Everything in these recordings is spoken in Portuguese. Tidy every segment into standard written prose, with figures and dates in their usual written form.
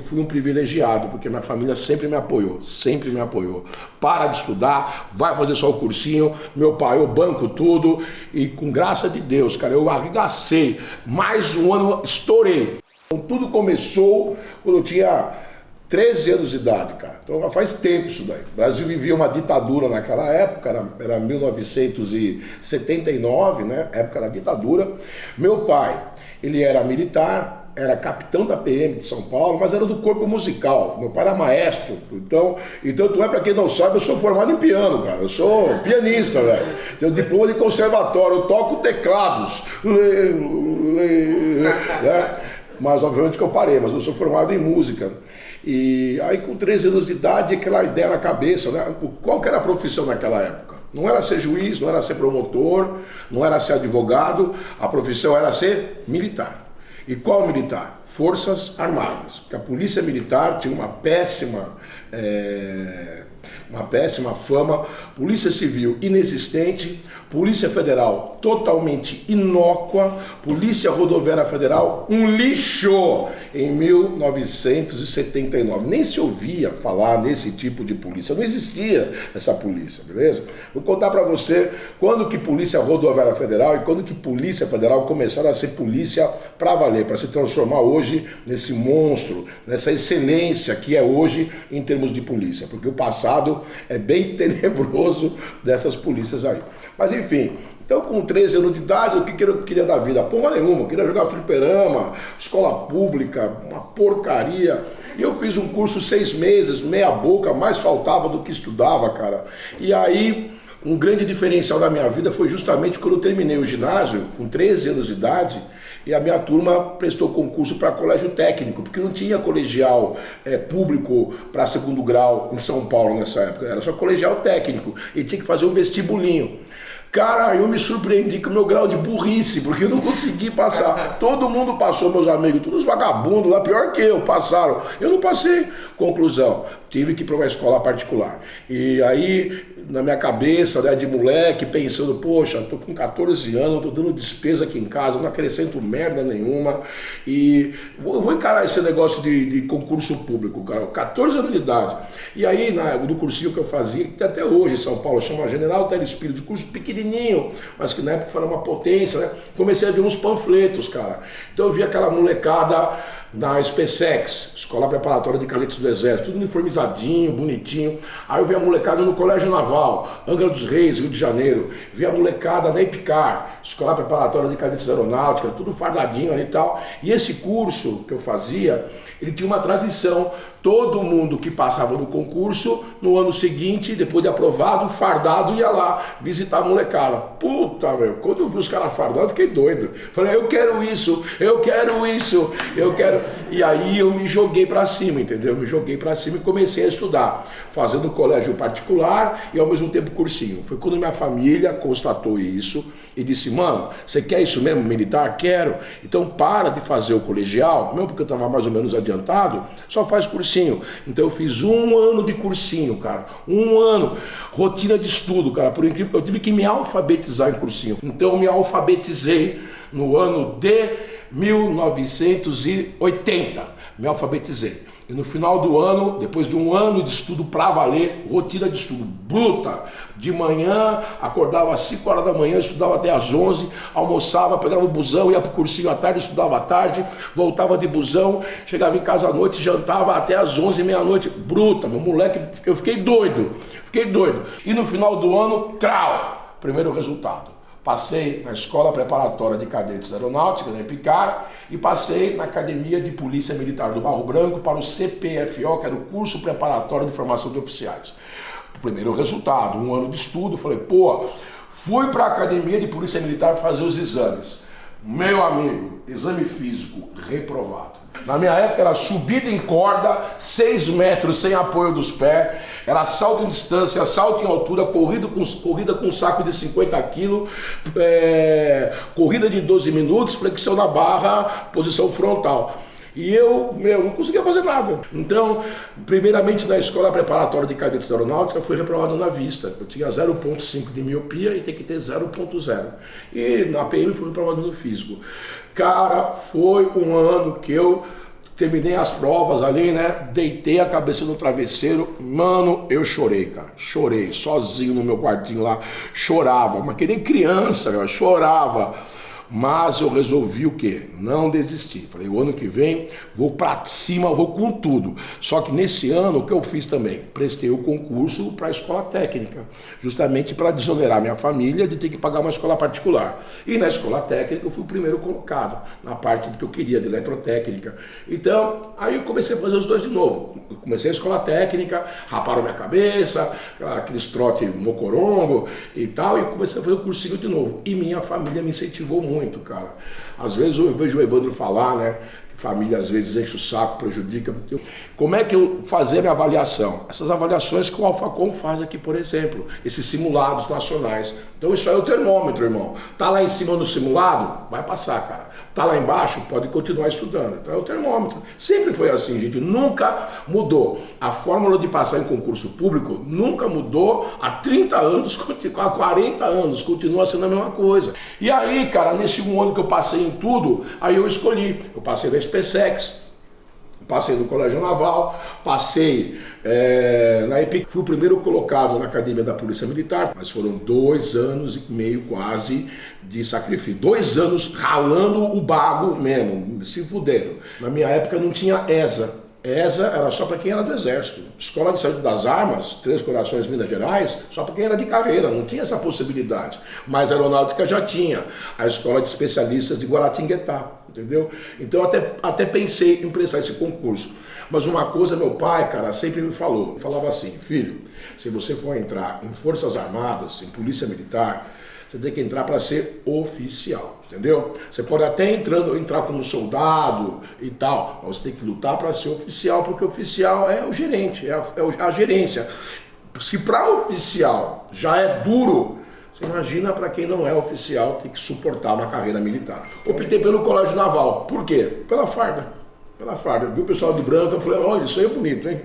fui um privilegiado, porque minha família sempre me apoiou, sempre me apoiou. Para de estudar, vai fazer só o cursinho, meu pai, eu banco tudo, e com graça de Deus, cara, eu arregacei, mais um ano, estourei. Então tudo começou quando eu tinha 13 anos de idade, cara. Então já faz tempo isso daí. O Brasil vivia uma ditadura naquela época, era 1979, né? Época da ditadura. Meu pai, ele era militar, era capitão da PM de São Paulo, mas era do corpo musical. Meu pai era maestro. Então tu é, pra quem não sabe, eu sou formado em piano, cara. Eu sou pianista, velho. Tenho diploma de conservatório, eu toco teclados. Né? Mas obviamente que eu parei, mas eu sou formado em música. E aí com 13 anos de idade, aquela ideia na cabeça, né? Qual que era a profissão naquela época? Não era ser juiz, não era ser promotor, não era ser advogado, a profissão era ser militar. E qual militar? Forças Armadas. Porque a polícia militar tinha uma péssima fama, polícia civil inexistente, polícia federal totalmente inócua, polícia rodoviária federal um lixo em 1979. Nem se ouvia falar nesse tipo de polícia, não existia essa polícia, beleza? Vou contar para você quando que polícia rodoviária federal e quando que polícia federal começaram a ser polícia para valer, para se transformar hoje nesse monstro, nessa excelência que é hoje em termos de polícia, porque o passado é bem tenebroso dessas polícias aí. Mas enfim, então com 13 anos de idade, o que eu queria da vida? Porra nenhuma, eu queria jogar fliperama, escola pública, uma porcaria. E eu fiz um curso 6 meses, meia boca, mais faltava do que estudava, cara. E aí, um grande diferencial da minha vida foi justamente quando eu terminei o ginásio, com 13 anos de idade, e a minha turma prestou concurso para colégio técnico, porque não tinha colegial público para segundo grau em São Paulo nessa época, era só colegial técnico, e tinha que fazer um vestibulinho. Cara, eu me surpreendi com o meu grau de burrice, porque eu não consegui passar. Todo mundo passou, meus amigos, todos os vagabundos lá, pior que eu, passaram. Eu não passei. Conclusão, tive que ir para uma escola particular. E aí, na minha cabeça, né, de moleque, pensando, poxa, tô com 14 anos, tô dando despesa aqui em casa, não acrescento merda nenhuma. E vou encarar esse negócio de concurso público, cara, 14 anos de idade. E aí, no cursinho que eu fazia, que até hoje em São Paulo, chama General Telespírito, de curso pequenininho, mas que na época foi uma potência, né? Comecei a ver uns panfletos, cara. Então eu vi aquela molecada na SpaceX, Escola Preparatória de Cadetes do Exército, tudo uniformizadinho, bonitinho. Aí eu vi a molecada no Colégio Naval, Angra dos Reis, Rio de Janeiro. Vi a molecada na EPICAR, Escola Preparatória de Cadetes da Aeronáutica, tudo fardadinho ali e tal. E esse curso que eu fazia, ele tinha uma tradição. Todo mundo que passava no concurso, no ano seguinte, depois de aprovado, fardado, ia lá visitar a molecada. Puta, meu, quando eu vi os caras fardados, eu fiquei doido. Falei, eu quero isso, eu quero isso, eu quero... E aí eu me joguei pra cima, entendeu? Eu me joguei pra cima e comecei a estudar, fazendo colégio particular e ao mesmo tempo cursinho. Foi quando minha família constatou isso e disse, mano, você quer isso mesmo, militar? Quero. Então para de fazer o colegial, mesmo porque eu estava mais ou menos adiantado, só faz cursinho. Então eu fiz 1 ano de cursinho, cara. 1 ano. Rotina de estudo, cara. Por incrível, eu tive que me alfabetizar em cursinho. Então eu me alfabetizei no ano de 1980. Me alfabetizei. E no final do ano, depois de 1 ano de estudo pra valer, rotina de estudo bruta. De manhã, acordava às 5 horas da manhã, estudava até às 11, almoçava, pegava o busão, ia pro cursinho à tarde, estudava à tarde, voltava de busão, chegava em casa à noite, jantava até às 11, meia-noite. Bruta, meu moleque, eu fiquei doido. E no final do ano, trau, primeiro resultado. Passei na Escola Preparatória de Cadetes da Aeronáutica, na EPICAR, e passei na Academia de Polícia Militar do Barro Branco para o CPFO, que era o Curso Preparatório de Formação de Oficiais. Primeiro resultado, 1 ano de estudo, falei, pô, fui para a Academia de Polícia Militar fazer os exames. Meu amigo, exame físico reprovado. Na minha época era subida em corda, 6 metros sem apoio dos pés, era salto em distância, salto em altura, corrida com saco de 50 quilos, corrida de 12 minutos, flexão na barra, posição frontal. E eu, não conseguia fazer nada. Então, primeiramente na Escola Preparatória de Cadetes da Aeronáutica, fui reprovado na vista. Eu tinha 0,5 de miopia e tem que ter 0,0. E na PM fui reprovado no físico. Cara, foi um ano que eu terminei as provas ali, né? Deitei a cabeça no travesseiro. Mano, eu chorei, cara. Chorei, sozinho no meu quartinho lá. Chorava, mas que nem criança, cara. Chorava. Mas eu resolvi o quê? Não desistir. Falei, o ano que vem vou pra cima, vou com tudo. Só que nesse ano, o que eu fiz também? Prestei o concurso para a escola técnica, justamente para desonerar minha família de ter que pagar uma escola particular. E na escola técnica eu fui o primeiro colocado, na parte do que eu queria, de eletrotécnica. Então, aí eu comecei a fazer os dois de novo. Eu comecei a escola técnica, raparam minha cabeça, aqueles trote mocorongo e tal, e comecei a fazer o cursinho de novo. E minha família me incentivou muito, cara. Às vezes eu vejo o Evandro falar, né? Que família às vezes enche o saco, prejudica. Como é que eu fazia a minha avaliação? Essas avaliações que o Alphacom faz aqui, por exemplo, esses simulados nacionais. Então isso aí é o termômetro, irmão. Tá lá em cima no simulado? Vai passar, cara. Tá lá embaixo? Pode continuar estudando. Então é o termômetro. Sempre foi assim, gente. Nunca mudou. A fórmula de passar em concurso público nunca mudou há 30 anos, há 40 anos. Continua sendo a mesma coisa. E aí, cara, nesse um ano que eu passei em tudo, aí eu escolhi. Eu passei na SpaceX, passei no Colégio Naval, passei na EPIC, fui o primeiro colocado na Academia da Polícia Militar, mas foram 2 anos e meio quase de sacrifício. 2 anos ralando o bago mesmo, se fudendo. Na minha época não tinha ESA. ESA era só para quem era do Exército. Escola de Saúde das Armas, Três Corações, Minas Gerais, só para quem era de carreira, não tinha essa possibilidade. Mas a aeronáutica já tinha. A Escola de Especialistas de Guaratinguetá, entendeu? Então até pensei em prestar esse concurso. Mas uma coisa meu pai, cara, sempre me falou. Falava assim, filho, se você for entrar em Forças Armadas, em Polícia Militar, você tem que entrar para ser oficial, entendeu? Você pode até entrar como soldado e tal, mas você tem que lutar para ser oficial, porque o oficial é o gerente, é a gerência. Se para oficial já é duro, você imagina para quem não é oficial ter que suportar uma carreira militar. Optei pelo Colégio Naval. Por quê? Pela farda. Pela farda. Viu o pessoal de branco, eu falei, olha, isso aí é bonito, hein?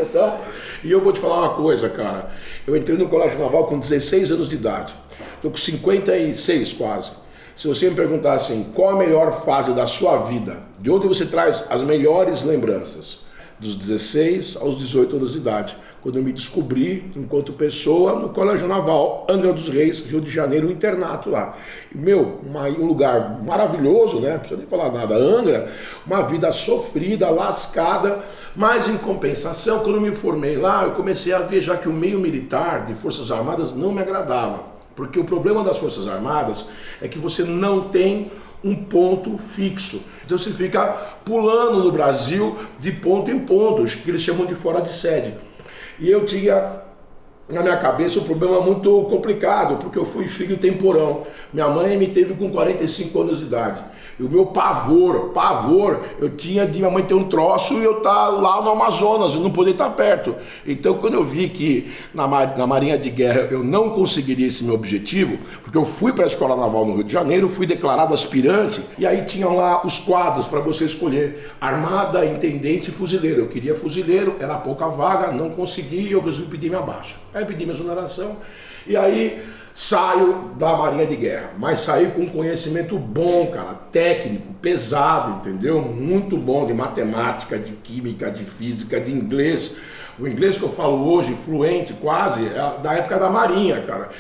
Então, e eu vou te falar uma coisa, cara. Eu entrei no Colégio Naval com 16 anos de idade. Estou com 56 quase. Se você me perguntar assim, qual a melhor fase da sua vida? De onde você traz as melhores lembranças? Dos 16 aos 18 anos de idade. Quando eu me descobri, enquanto pessoa, no Colégio Naval, Angra dos Reis, Rio de Janeiro, um internato lá. E, um lugar maravilhoso, né? Não precisa nem falar nada. Angra, uma vida sofrida, lascada, mas em compensação, quando eu me formei lá, eu comecei a ver já que o meio militar de Forças Armadas não me agradava. Porque o problema das Forças Armadas é que você não tem um ponto fixo. Então você fica pulando no Brasil de ponto em ponto, que eles chamam de fora de sede. E eu tinha na minha cabeça um problema muito complicado, porque eu fui filho temporão. Minha mãe me teve com 45 anos de idade. E o meu pavor, eu tinha de minha mãe ter um troço e eu estar lá no Amazonas, eu não poder estar perto. Então quando eu vi que na Marinha de Guerra eu não conseguiria esse meu objetivo, porque eu fui para a Escola Naval no Rio de Janeiro, fui declarado aspirante, e aí tinham lá os quadros para você escolher, armada, intendente e fuzileiro. Eu queria fuzileiro, era pouca vaga, não consegui, eu resolvi pedir minha baixa. Aí pedi minha exoneração, e aí saio da Marinha de Guerra, mas saí com conhecimento bom, cara, técnico, pesado, entendeu? Muito bom de matemática, de química, de física, de inglês. O inglês que eu falo hoje, fluente quase, é da época da Marinha, cara.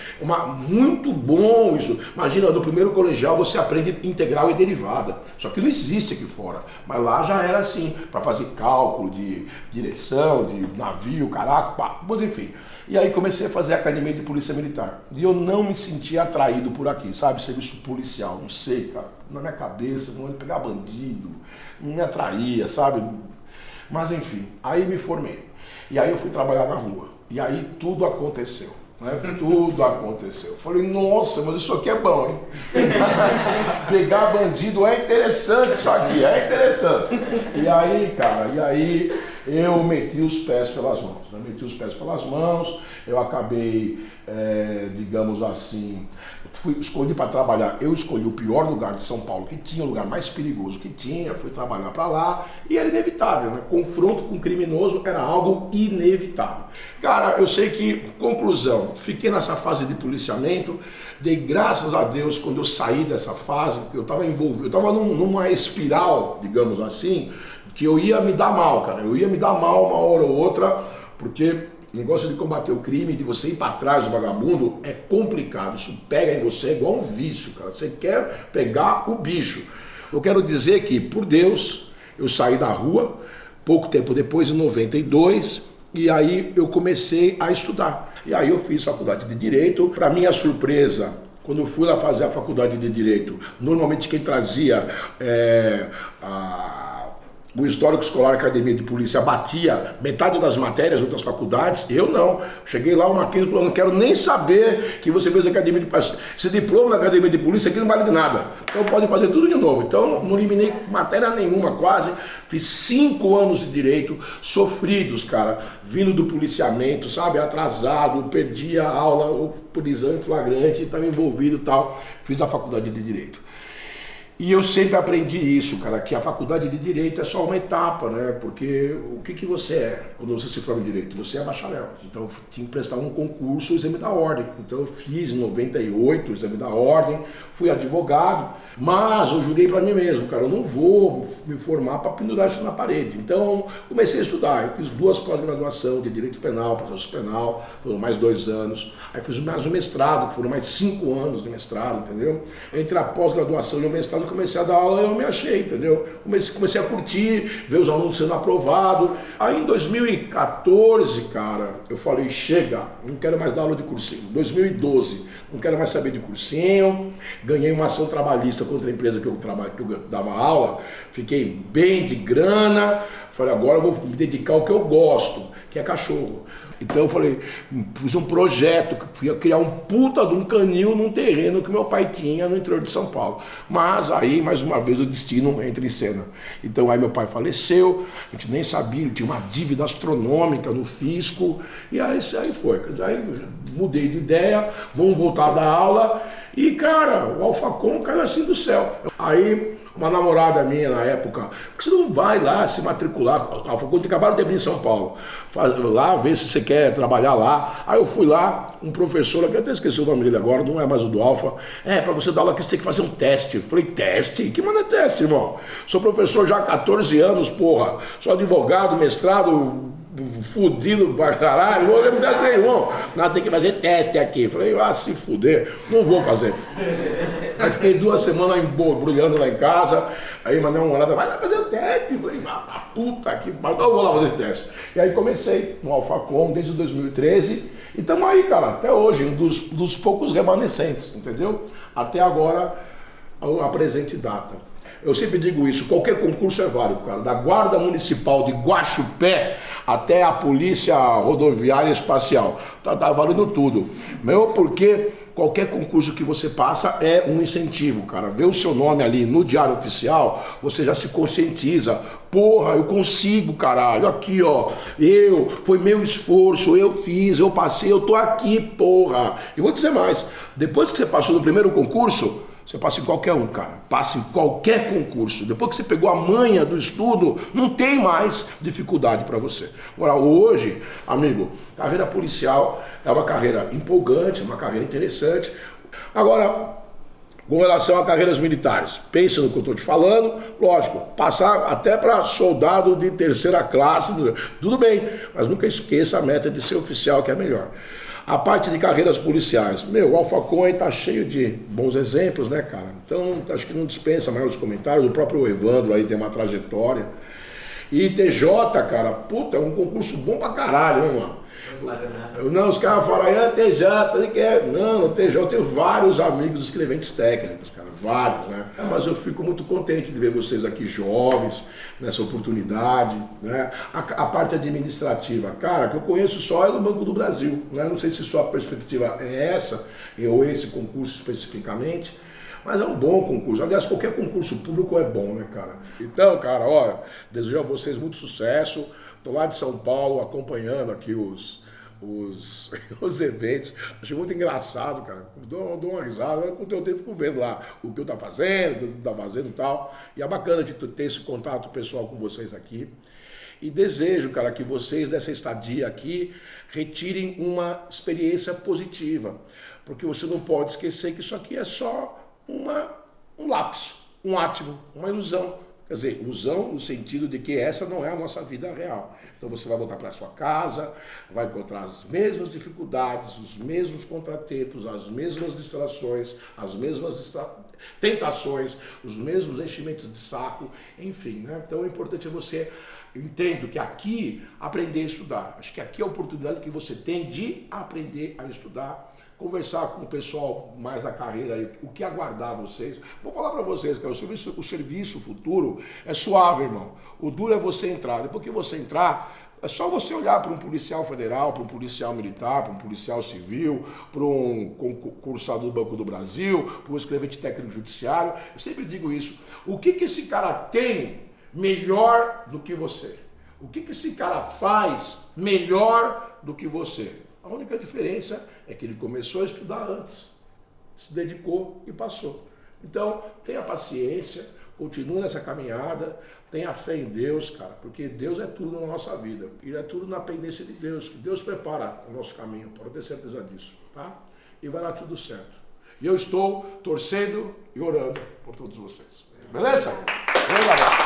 Muito bom isso. Imagina, no primeiro colegial você aprende integral e derivada. Só que não existe aqui fora. Mas lá já era assim, para fazer cálculo de direção, de navio, caraca, pá. Mas enfim. E aí comecei a fazer a academia de polícia militar. E eu não me sentia atraído por aqui, sabe? Serviço policial, não sei, cara. Na minha cabeça, não ia pegar bandido, não me atraía, sabe? Mas enfim, aí me formei. E aí eu fui trabalhar na rua. E aí tudo aconteceu. Né? Tudo aconteceu. Falei, nossa, mas isso aqui é bom, hein? Pegar bandido é interessante isso aqui, é interessante. E aí, cara, eu meti os pés pelas mãos. Eu acabei, digamos assim, fui escolhi para trabalhar, eu escolhi o pior lugar de São Paulo que tinha, o lugar mais perigoso que tinha, fui trabalhar para lá e era inevitável, né? Confronto com um criminoso era algo inevitável. Cara, eu sei que, conclusão, fiquei nessa fase de policiamento, dei graças a Deus quando eu saí dessa fase, eu estava envolvido, eu estava numa espiral, digamos assim, que eu ia me dar mal, cara, eu ia me dar mal uma hora ou outra, porque o negócio de combater o crime, de você ir para trás do vagabundo, é complicado. Isso pega em você igual um vício, cara. Você quer pegar o bicho. Eu quero dizer que, por Deus, eu saí da rua, pouco tempo depois, em 92, e aí eu comecei a estudar. E aí eu fiz faculdade de Direito. Para minha surpresa, quando eu fui lá fazer a faculdade de Direito, normalmente quem trazia o histórico escolar, academia de polícia, batia metade das matérias, outras faculdades. Eu não. Cheguei lá, o Marquinhos falou, não quero nem saber que você fez academia de polícia. Esse diploma da academia de polícia aqui não vale de nada. Então pode fazer tudo de novo. Então não eliminei matéria nenhuma quase. Fiz 5 anos de direito, sofridos, cara, vindo do policiamento, sabe, atrasado, perdi a aula, prisão em flagrante, estava envolvido e tal. Fiz a faculdade de Direito. E eu sempre aprendi isso, cara, que a faculdade de Direito é só uma etapa, né? Porque o que você é quando você se forma em Direito? Você é bacharel. Então eu tinha que prestar um concurso, o exame da ordem. Então eu fiz em 98 o exame da ordem, fui advogado, mas eu jurei para mim mesmo, cara, eu não vou me formar para pendurar isso na parede. Então comecei a estudar, eu fiz 2 pós-graduação de Direito Penal, Processo Penal, foram mais 2 anos. Aí fiz mais um mestrado, que foram mais 5 anos de mestrado, entendeu? Entre a pós-graduação e o mestrado, comecei a dar aula e eu me achei, entendeu? Comecei a curtir, ver os alunos sendo aprovados. Aí em 2014, cara, eu falei, chega, não quero mais dar aula de cursinho. 2012, não quero mais saber de cursinho. Ganhei uma ação trabalhista contra a empresa que eu dava aula, fiquei bem de grana. Falei, agora eu vou me dedicar ao que eu gosto, que é cachorro. Então eu falei, fiz um projeto, fui criar um puta de um canil num terreno que meu pai tinha no interior de São Paulo. Mas aí, mais uma vez, o destino entra em cena. Então aí meu pai faleceu, a gente nem sabia, ele tinha uma dívida astronômica no fisco, e aí foi. Aí mudei de ideia, vamos voltar da aula, e cara, o Alfacom caiu assim do céu. Aí uma namorada minha na época, por que você não vai lá se matricular? Quando acabaram de abrir em São Paulo, lá ver se você quer trabalhar lá. Aí eu fui lá, um professor, que eu até esqueci o nome dele agora, não é mais o do Alfa. Para você dar aula aqui você tem que fazer um teste. Eu falei, teste? Que manda teste, irmão? Sou professor já há 14 anos, porra. Sou advogado, mestrado, fudido pra caralho, não vou lembrar nenhum. Não, tem que fazer teste aqui. Falei, se fuder, não vou fazer. Aí fiquei 2 semanas embrulhando lá em casa, aí mandei uma namorada, vai lá fazer o teste. Falei, puta que pariu, eu vou lá fazer esse teste. E aí comecei no Alfacom desde 2013, e estamos aí, cara, até hoje, um dos poucos remanescentes, entendeu? Até agora, a presente data. Eu sempre digo isso, qualquer concurso é válido, cara. Da Guarda Municipal de Guaxupé até a Polícia Rodoviária Espacial. Tá valendo tudo. Meu, porque qualquer concurso que você passa é um incentivo, cara. Ver o seu nome ali no Diário Oficial, você já se conscientiza. Porra, eu consigo, caralho. Aqui, ó. Foi meu esforço, eu fiz, eu passei, eu tô aqui, porra. E vou dizer mais. Depois que você passou no primeiro concurso, você passa em qualquer um, cara. Passa em qualquer concurso. Depois que você pegou a manha do estudo, não tem mais dificuldade para você. Agora, hoje, amigo, carreira policial é uma carreira empolgante, uma carreira interessante. Agora, com relação a carreiras militares, pensa no que eu estou te falando, lógico, passar até para soldado de 3ª classe, tudo bem, mas nunca esqueça a meta de ser oficial, que é melhor. A parte de carreiras policiais, o Alfacom está cheio de bons exemplos, né, cara? Então, acho que não dispensa mais os comentários, o próprio Evandro aí tem uma trajetória. E TJ, cara, puta, é um concurso bom pra caralho, né, mano? Não, os caras falam, TJ, não, TJ, eu tenho vários amigos escreventes técnicos, cara, vários, né? Mas eu fico muito contente de ver vocês aqui jovens, nessa oportunidade, né? A parte administrativa, cara, que eu conheço só é do Banco do Brasil, né? Não sei se sua perspectiva é essa, ou esse concurso especificamente, mas é um bom concurso. Aliás, qualquer concurso público é bom, né, cara? Então, cara, desejo a vocês muito sucesso. Estou lá de São Paulo acompanhando aqui os os eventos. Acho muito engraçado, cara. Dou uma risada, com o teu tempo vendo lá o que eu tá fazendo, o que eu tá fazendo e tal. E é bacana de ter esse contato pessoal com vocês aqui. E desejo, cara, que vocês dessa estadia aqui retirem uma experiência positiva. Porque você não pode esquecer que isso aqui é só um lapso, um átimo, uma ilusão. Quer dizer, ilusão no sentido de que essa não é a nossa vida real. Então você vai voltar para sua casa, vai encontrar as mesmas dificuldades, os mesmos contratempos, as mesmas distrações, as mesmas tentações, os mesmos enchimentos de saco, enfim, né? Então o importante é você, eu entendo que aqui aprender a estudar. Acho que aqui é a oportunidade que você tem de aprender a estudar, conversar com o pessoal mais da carreira aí, o que aguardar vocês. Vou falar para vocês que o serviço futuro é suave, irmão. O duro é você entrar. Depois que você entrar, é só você olhar para um policial federal, para um policial militar, para um policial civil, para um concursado do Banco do Brasil, para um escrevente técnico judiciário. Eu sempre digo isso. O que esse cara tem melhor do que você? O que esse cara faz melhor do que você? A única diferença é que ele começou a estudar antes, se dedicou e passou. Então, tenha paciência, continue nessa caminhada, tenha fé em Deus, cara, porque Deus é tudo na nossa vida. E é tudo na pendência de Deus, que Deus prepara o nosso caminho, pode ter certeza disso, tá? E vai dar tudo certo. E eu estou torcendo e orando por todos vocês. Beleza? Grande abraço.